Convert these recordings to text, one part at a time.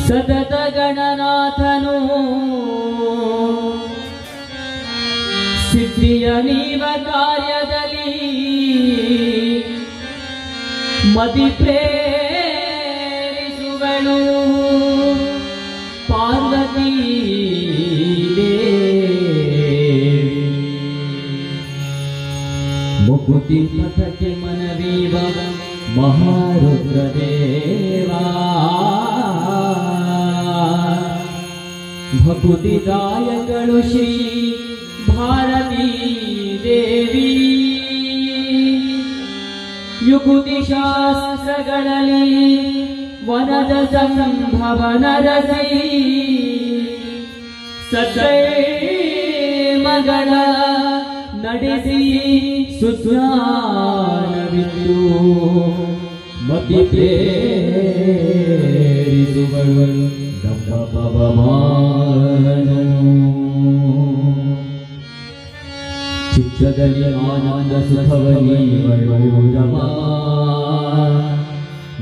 ಸತತ ಗಣನಾಥನು ಸಿದ್ಧಿಯ ನೀವ ಕಾರ್ಯದಲ್ಲಿ ಮದಿ ಪ್ರೇರಿಸುವಳು ಪಾರ್ವತಿ ಮುಕುತಿ ಪಥಕ್ಕೆ ಮನವೀವ ಮಹಾರುದ್ರದೇವಾ ಭಕುತಿದಾಯಗಳು ಶ್ರೀ ಭಾರತೀ ದೇವಿ ಯುಗುತಿ ಶಾಸ್ತ್ರಗಳಲ್ಲಿ ವನದ ಸಂಭವ ನರಸಿ ಸತ್ಯಮಗಳ ನಡೆಸಿ ಸುಜ್ಞಾನವಿದ್ದು ಮತಿ ಪ್ರೇರಿಸುವಳು ಪವಮಾನನು ಚಿತ್ತದಲ್ಲಿ ಆನಂದ ಸುಖವನೀವಳು ರಮಾ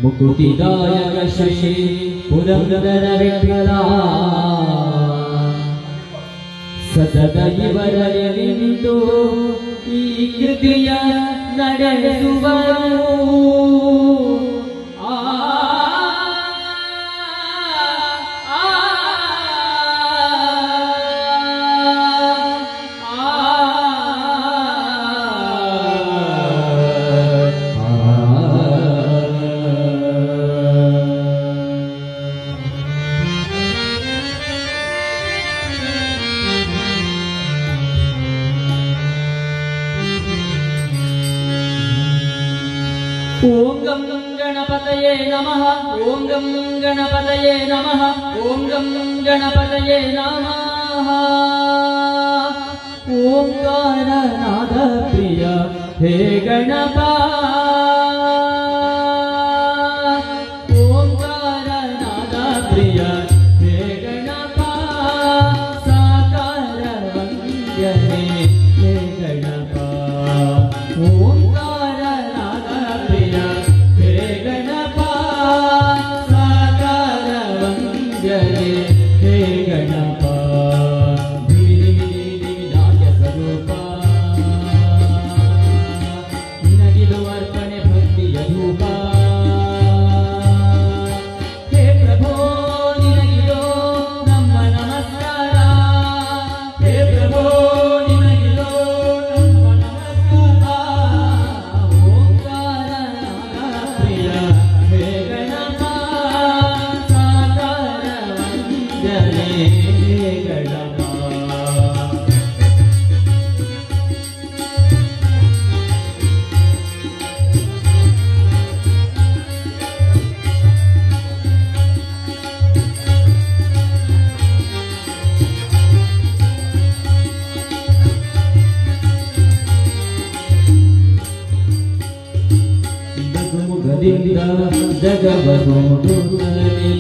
ಮುಕುತಿದಾಯಕ ಶ್ರೀ ಪುರಂದರ ವಿಠಲ ಸತತ ಇವರಲ್ಲಿ ನಿಂತು ಈ ಕೃತಿಯ ನಡೆಸುವರು ಓಂ ಗಂ ಗಣಪತಯೇ ನಮಃ ಓಂ ಗಂ ಗಣಪತಯೇ ನಮಃ ಓಂ ಗಂ ಗಣಪತಯೇ ನಮಃ ಓಂಕಾರನಾದ ಪ್ರಿಯ ಹೇ ಗಣಪ ಓಂಕಾರನಾದ ಪ್ರಿಯ ಹೇ ಗಣಪ ಸಾಕಾರ ವಂದ್ಯನೇ ಹೇ ಗಣಪ ಜಗವನುಡುತ್ತಲಿ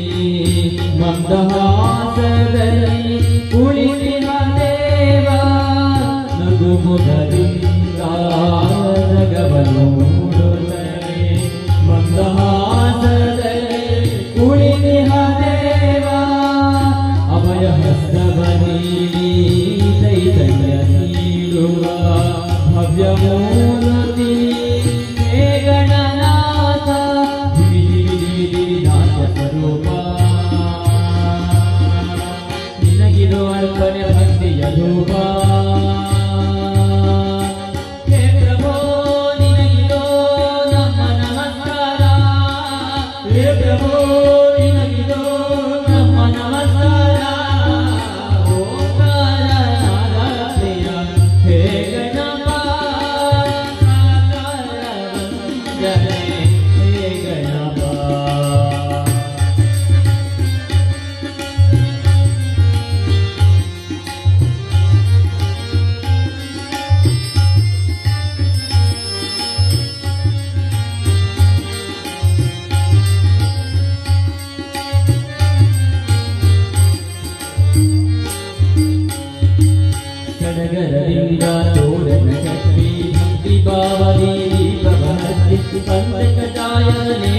ಮಂದಹಾಸದಲ್ಲಿ ಕುಳಿತಿನ ದೇವ ನಗುಮುಖದಿಂದ ಜಗವನುಡುತ್ತಲಿ ಮಂದಹಾಸದಲ್ಲಿ ಕುಳಿತಿನ ದೇವ ಅಭಯ ಹಸ್ತವನೀಲಿ ಚೈತನ್ಯ ನೀಡುವ ಭವ್ಯ ಮೂರ್ತಿ ಹೇ ಗಣನಾಥ ನಿನಗಿದು ಅರ್ಪಣೆ ಭಕ್ತಿಯ ಧೂಪ ಹೇ ಪ್ರಭೋ ನಿನಗಿದು ನಮ್ಮ ನಮಸ್ಕಾರ ಹೇ ಪ್ರಭೋ ನಿನಗಿದು ನಮ್ಮ ನಮಸ್ಕಾರ ಓಂಕಾರನಾದ ಪ್ರಿಯ ಹೇ ಗಣಪ ಸಾಕಾರ ವಂದನೆ ಹೇ ಗಣಪ ಸಡಗರದಿಂದ ತೋರಣ ಕಟ್ಟಿ ಭಕ್ತಿ ಭಾವದಿ ದೀಪವಹತ್ತಿ ಪಂಚಕಜಾಯನೆ